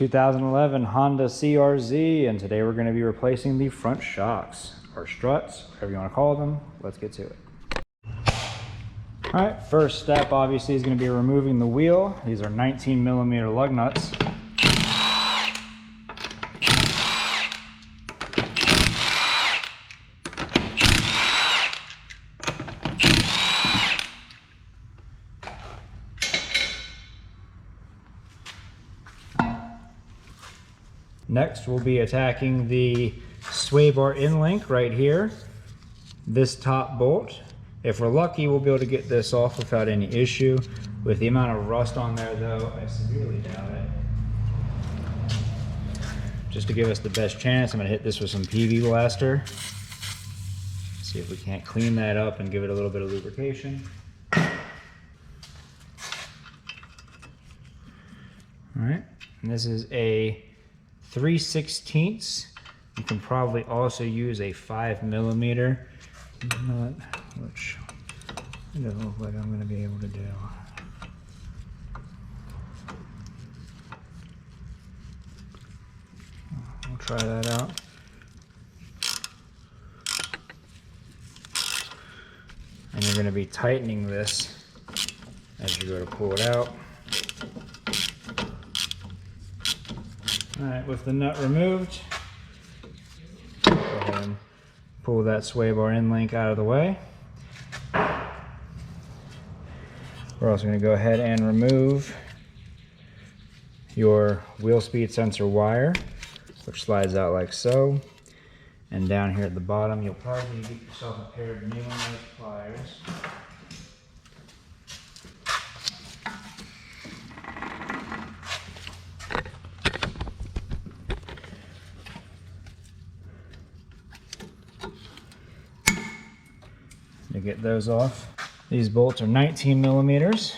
2011 Honda CRZ, and today we're going to be replacing the front shocks, or struts, whatever you want to call them. Let's get to it. All right, first step obviously is going to be removing the wheel. These are 19mm lug nuts. Next, we'll be attacking the sway bar in link right here, this top bolt. If we're lucky, we'll be able to get this off without any issue. With the amount of rust on there though, I severely doubt it. Just to give us the best chance, I'm gonna hit this with some PV Blaster. See if we can't clean that up and give it a little bit of lubrication. All right, and this is a 3/16. You can probably also use a 5mm nut, which it doesn't look like I'm going to be able to do. We'll try that out. And you're going to be tightening this as you go to pull it out. Alright, with the nut removed, go ahead and pull that sway bar in link out of the way. We're also going to go ahead and remove your wheel speed sensor wire, which slides out like so. And down here at the bottom, you'll probably need to get yourself a pair of new pliers. To get those off. These bolts are 19mm.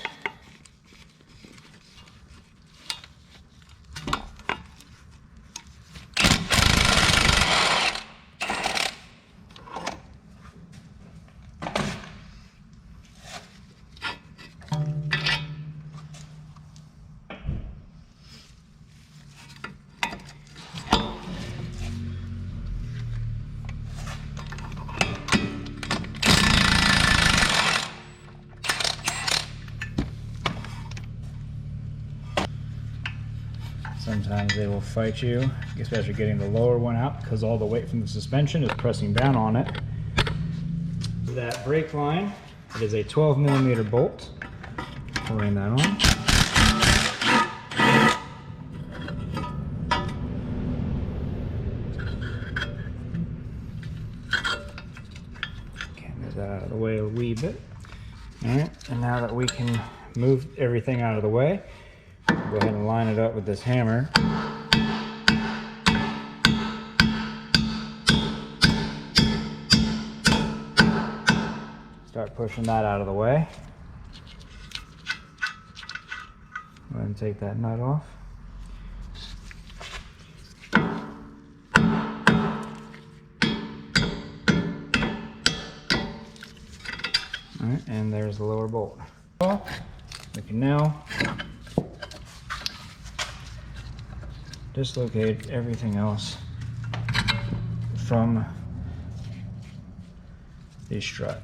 Sometimes they will fight you, especially getting the lower one out, because all the weight from the suspension is pressing down on it. That brake line, it is a 12mm bolt. Pulling that on. Okay, move that out of the way a wee bit. All right, and now that we can move everything out of the way, go ahead and line it up with this hammer. Start pushing that out of the way. Go ahead and take that nut off. All right, and there's the lower bolt. We can now dislocate everything else from the strut.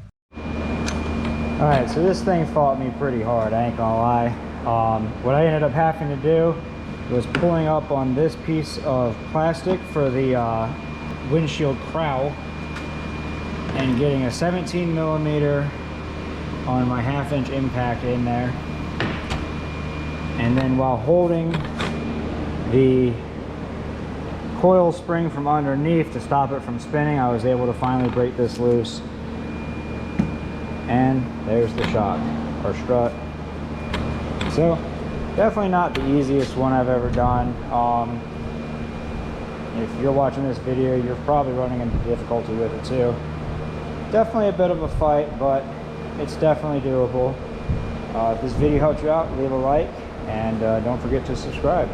Alright, so this thing fought me pretty hard, I ain't gonna lie. What I ended up having to do was pulling up on this piece of plastic for the windshield crown and getting a 17mm on my 1/2" impact in there. And then while holding the coil spring from underneath to stop it from spinning, I was able to finally break this loose. And there's the shock, or strut. So, definitely not the easiest one I've ever done. If you're watching this video, you're probably running into difficulty with it too. Definitely a bit of a fight, but it's definitely doable. If this video helped you out, leave a like, and don't forget to subscribe.